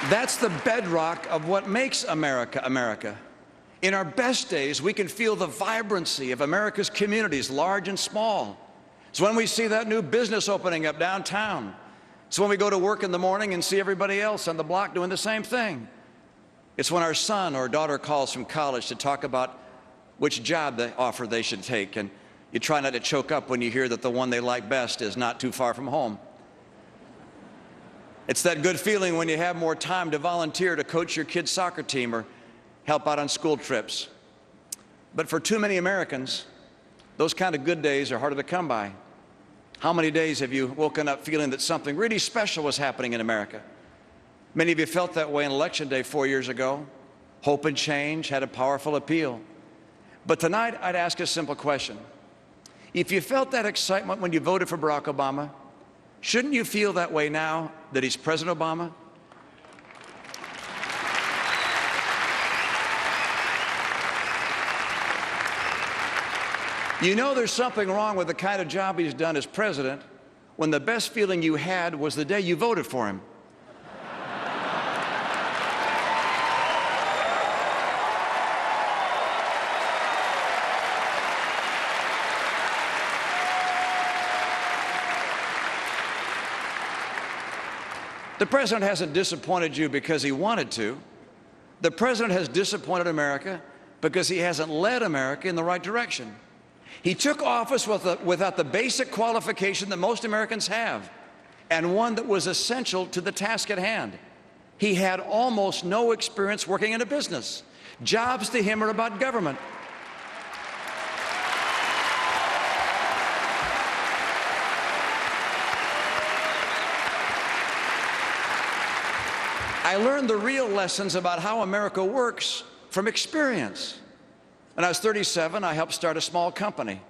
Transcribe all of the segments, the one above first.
That's the bedrock of what makes America, America. In our best days, we can feel the vibrancy of America's communities, large and small. It's when we see that new business opening up downtown. It's when we go to work in the morning and see everybody else on the block doing the same thing. It's when our son or daughter calls from college to talk about which job offer they should take, and you try not to choke up when you hear that the one they like best is not too far from home. It's that good feeling when you have more time to volunteer to coach your kid's soccer team or help out on school trips. But for too many Americans, those kind of good days are harder to come by. How many days have you woken up feeling that something really special was happening in America? Many of you felt that way on Election Day 4 years ago. Hope and change had a powerful appeal. But tonight, I'd ask a simple question. If you felt that excitement when you voted for Barack Obama, shouldn't you feel that way now that he's President Obama? You know there's something wrong with the kind of job he's done as president when the best feeling you had was the day you voted for him. The president hasn't disappointed you because he wanted to. The president has disappointed America because he hasn't led America in the right direction. He took office without the basic qualification that most Americans have, and one that was essential to the task at hand. He had almost no experience working in a business. Jobs to him are about government. I learned the real lessons about how America works from experience. When I was 37, I helped start a small company.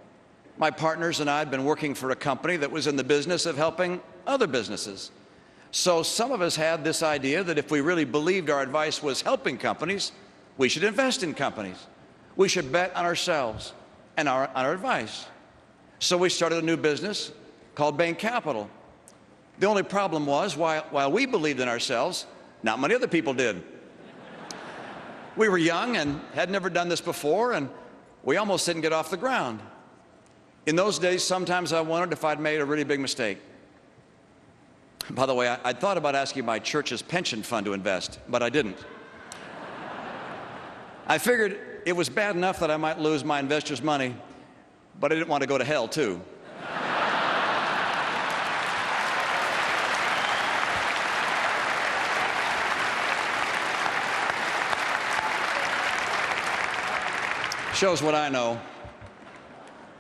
My partners and I had been working for a company that was in the business of helping other businesses. So some of us had this idea that if we really believed our advice was helping companies, we should invest in companies. We should bet on ourselves and on our advice. So we started a new business called Bain Capital. The only problem was, while we believed in ourselves, not many other people did. We were young and had never done this before, and we almost didn't get off the ground. In those days, sometimes I wondered if I'd made a really big mistake. By the way, I'd thought about asking my church's pension fund to invest, but I didn't. I figured it was bad enough that I might lose my investors' money, but I didn't want to go to hell, too. Shows what I know.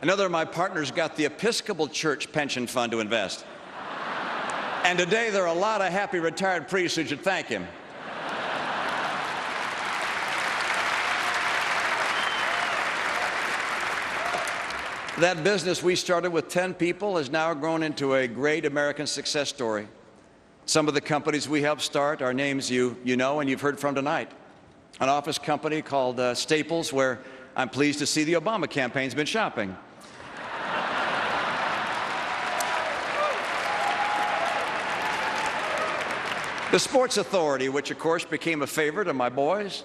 Another of my partners got the Episcopal Church pension fund to invest. And today there are a lot of happy retired priests who should thank him. That business we started with 10 people has now grown into a great American success story. Some of the companies we helped start are names you know and you've heard from tonight. An office company called Staples, where I'm pleased to see the Obama campaign's been shopping. The Sports Authority, which of course became a favorite of my boys.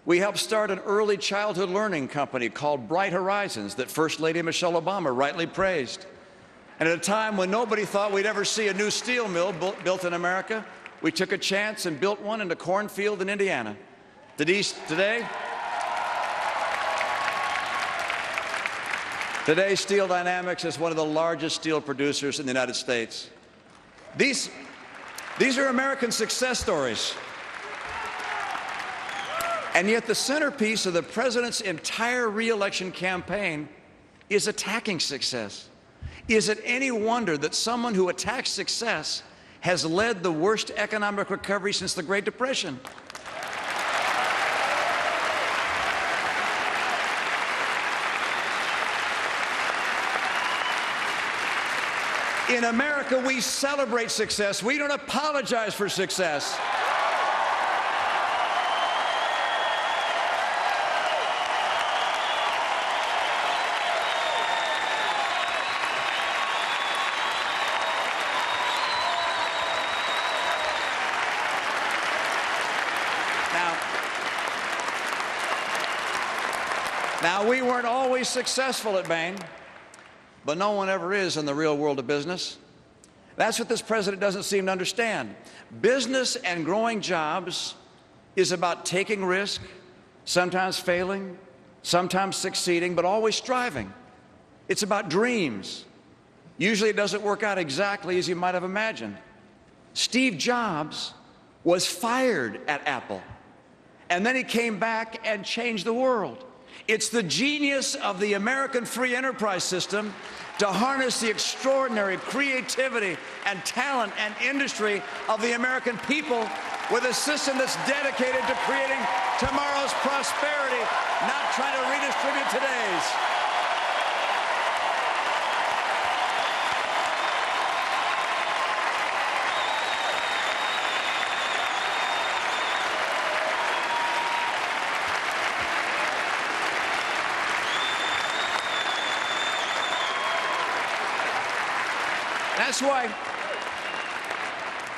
We helped start an early childhood learning company called Bright Horizons that First Lady Michelle Obama rightly praised. And at a time when nobody thought we'd ever see a new steel mill built in America, we took a chance and built one in a cornfield in Indiana. Today, Steel Dynamics is one of the largest steel producers in the United States. These are American success stories. And yet the centerpiece of the president's entire re-election campaign is attacking success. Is it any wonder that someone who attacks success has led the worst economic recovery since the Great Depression? In America, we celebrate success. We don't apologize for success. Now, we weren't always successful at Bain, but no one ever is in the real world of business. That's what this president doesn't seem to understand. Business and growing jobs is about taking risk, sometimes failing, sometimes succeeding, but always striving. It's about dreams. Usually it doesn't work out exactly as you might have imagined. Steve Jobs was fired at Apple, and then he came back and changed the world. It's the genius of the American free enterprise system to harness the extraordinary creativity and talent and industry of the American people with a system that's dedicated to creating tomorrow's prosperity, not trying to redistribute today's.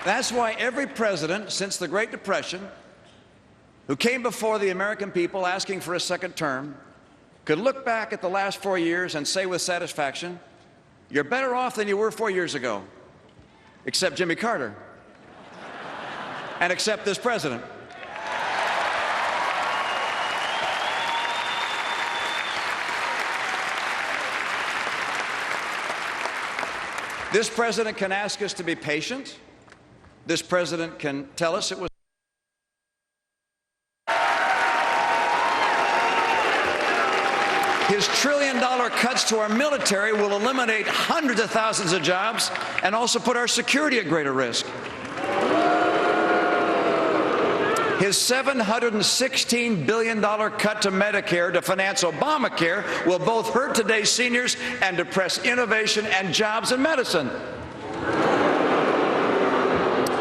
That's why every president since the Great Depression who came before the American people asking for a second term could look back at the last 4 years and say with satisfaction, you're better off than you were 4 years ago, except Jimmy Carter, and except this president. This president can ask us to be patient. This president can tell us it was his trillion-dollar cuts to our military will eliminate hundreds of thousands of jobs and also put our security at greater risk. His $716 billion cut to Medicare to finance Obamacare will both hurt today's seniors and depress innovation and jobs in medicine.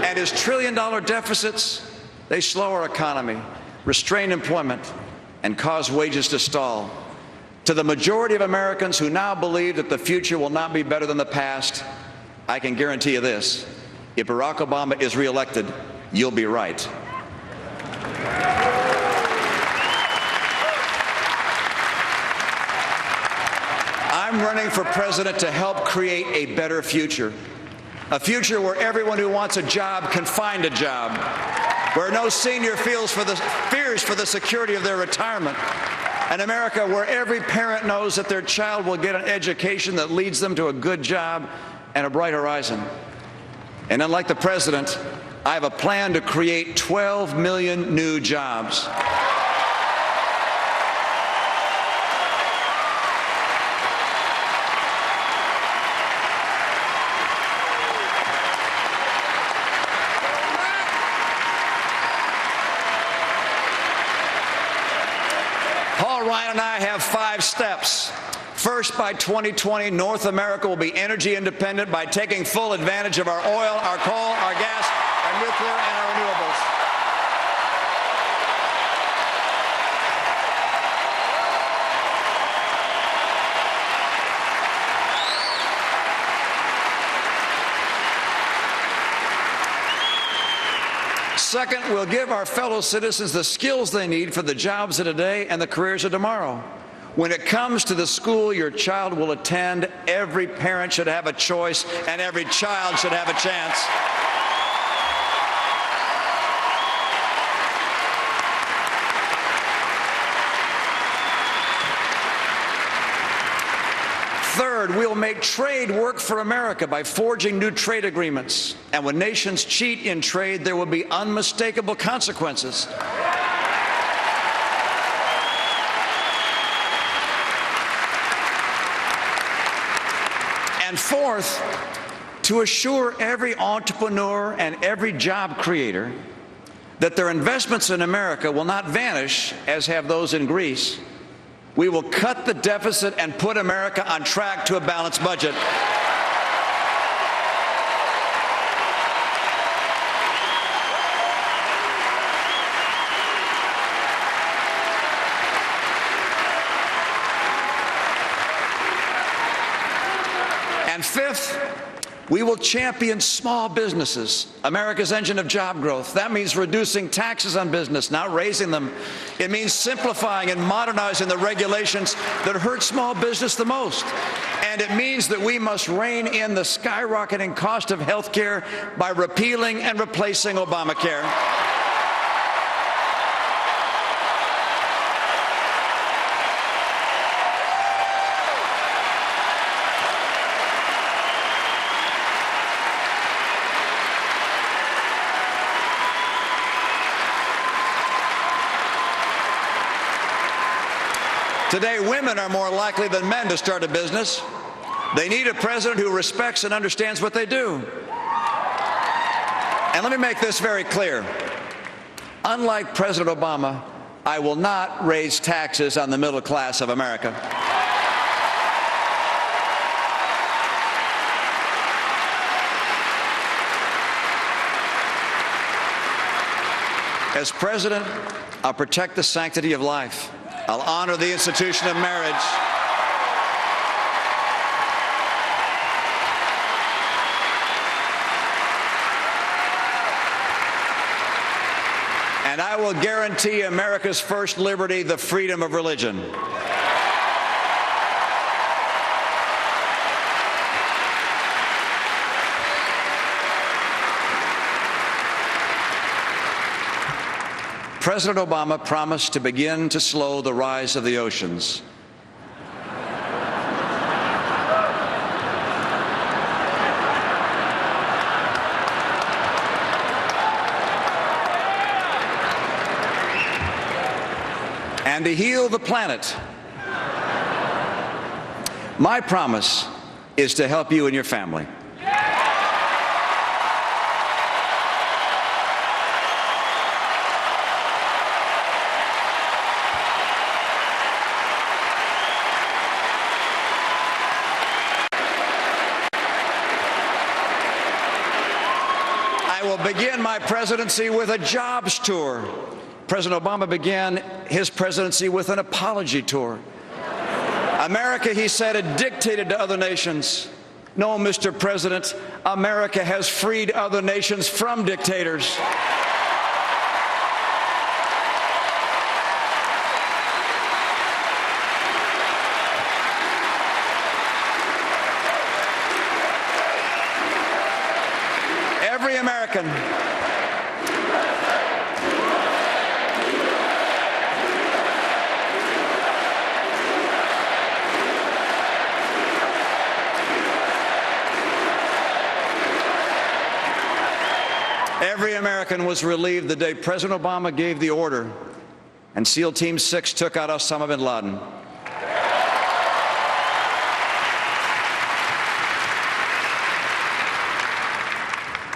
And his trillion-dollar deficits, they slow our economy, restrain employment, and cause wages to stall. To the majority of Americans who now believe that the future will not be better than the past, I can guarantee you this: if Barack Obama is reelected, you'll be right. I'm running for president to help create a better future. A future where everyone who wants a job can find a job. Where no senior fears for the security of their retirement. An America where every parent knows that their child will get an education that leads them to a good job and a bright horizon. And unlike the president, I have a plan to create 12 million new jobs. Paul Ryan and I have 5 steps. First, by 2020, North America will be energy independent by taking full advantage of our oil, our coal, our gas, our nuclear, and our renewables. Second, we'll give our fellow citizens the skills they need for the jobs of today and the careers of tomorrow. When it comes to the school your child will attend, every parent should have a choice and every child should have a chance. Third, we'll make trade work for America by forging new trade agreements. And when nations cheat in trade, there will be unmistakable consequences. And fourth, to assure every entrepreneur and every job creator that their investments in America will not vanish as have those in Greece, we will cut the deficit and put America on track to a balanced budget. And fifth, We will champion small businesses, America's engine of job growth. That means reducing taxes on business, not raising them. It means simplifying and modernizing the regulations that hurt small business the most. And it means that we must rein in the skyrocketing cost of health care by repealing and replacing Obamacare. Today, women are more likely than men to start a business. They need a president who respects and understands what they do. And let me make this very clear. Unlike President Obama, I will not raise taxes on the middle class of America. As president, I'll protect the sanctity of life. I'll honor the institution of marriage. And I will guarantee America's first liberty, the freedom of religion. President Obama promised to begin to slow the rise of the oceans. And to heal the planet. My promise is to help you and your family. I will begin my presidency with a jobs tour. President Obama began his presidency with an apology tour. America, he said, had dictated to other nations. No, Mr. President, America has freed other nations from dictators. Every American was relieved the day President Obama gave the order and SEAL Team 6 took out Osama bin Laden.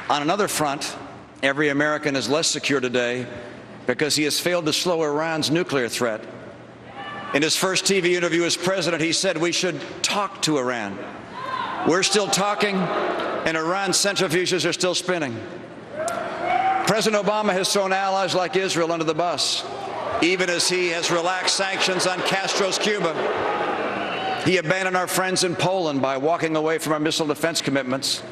On another front, every American is less secure today because he has failed to slow Iran's nuclear threat. In his first TV interview as president, he said we should talk to Iran. We're still talking, and Iran's centrifuges are still spinning. President Obama has thrown allies like Israel under the bus, even as he has relaxed sanctions on Castro's Cuba. He abandoned our friends in Poland by walking away from our missile defense commitments.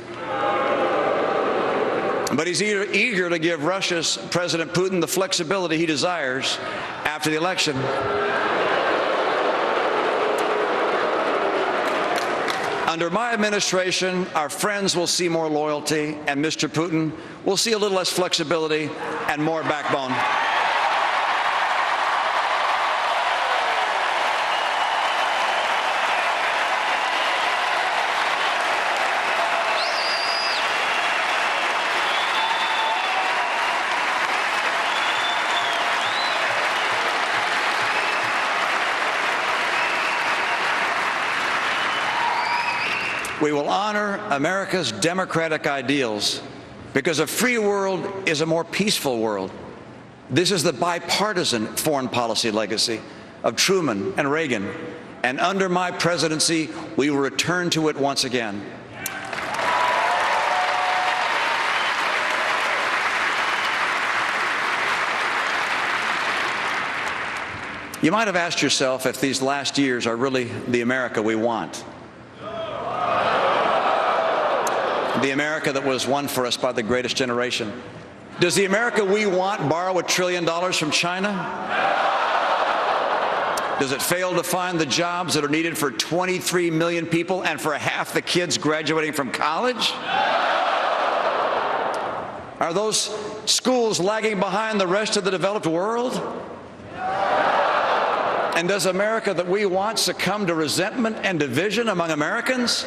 But he's eager to give Russia's President Putin the flexibility he desires after the election. Under my administration, our friends will see more loyalty, and Mr. Putin will see a little less flexibility and more backbone. We will honor America's democratic ideals because a free world is a more peaceful world. This is the bipartisan foreign policy legacy of Truman and Reagan, and under my presidency, we will return to it once again. You might have asked yourself if these last years are really the America we want. The America that was won for us by the greatest generation. Does the America we want borrow $1 trillion from China? Does it fail to find the jobs that are needed for 23 million people and for half the kids graduating from college? Are those schools lagging behind the rest of the developed world? And does America that we want succumb to resentment and division among Americans?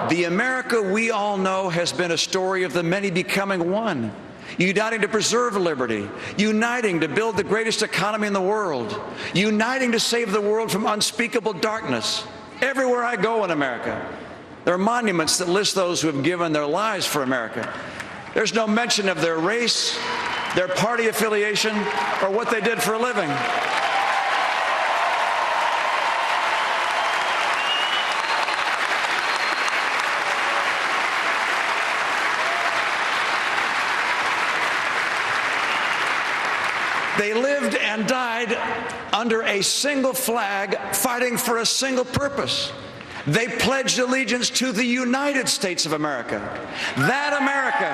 The America we all know has been a story of the many becoming one, uniting to preserve liberty, uniting to build the greatest economy in the world, uniting to save the world from unspeakable darkness. Everywhere I go in America, there are monuments that list those who have given their lives for America. There's no mention of their race, their party affiliation, or what they did for a living. They lived and died under a single flag, fighting for a single purpose. They pledged allegiance to the United States of America. That America,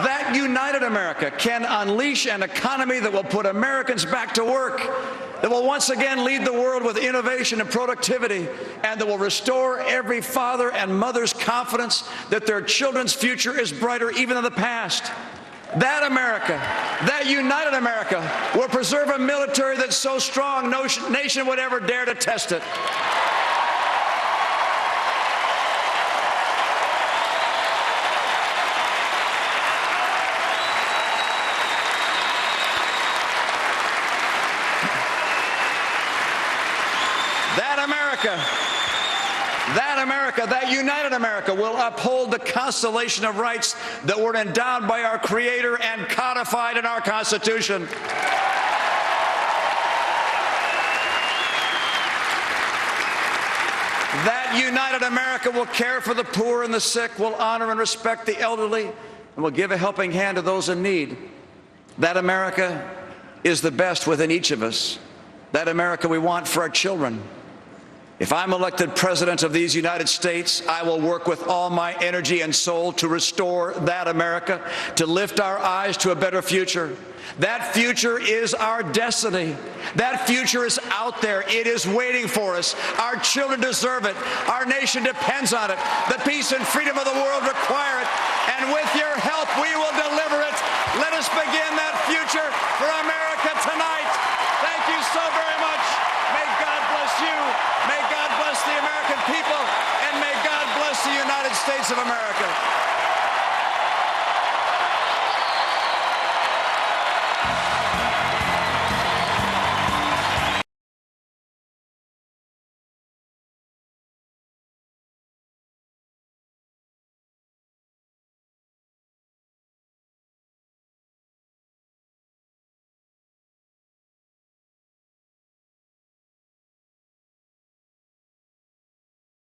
that united America, can unleash an economy that will put Americans back to work, that will once again lead the world with innovation and productivity, and that will restore every father and mother's confidence that their children's future is brighter even than the past. That America, that united America, will preserve a military that's so strong no nation would ever dare to test it. That united America will uphold the constellation of rights that were endowed by our Creator and codified in our Constitution. That united America will care for the poor and the sick, will honor and respect the elderly, and will give a helping hand to those in need. That America is the best within each of us. That America we want for our children. If I'm elected President of these United States, I will work with all my energy and soul to restore that America, to lift our eyes to a better future. That future is our destiny. That future is out there. It is waiting for us. Our children deserve it. Our nation depends on it. The peace and freedom of the world require it. And with your help, we will deliver it. Let us begin that future for America tonight. Thank you so very much. May God bless you. May God bless the American people, and may God bless the United States of America.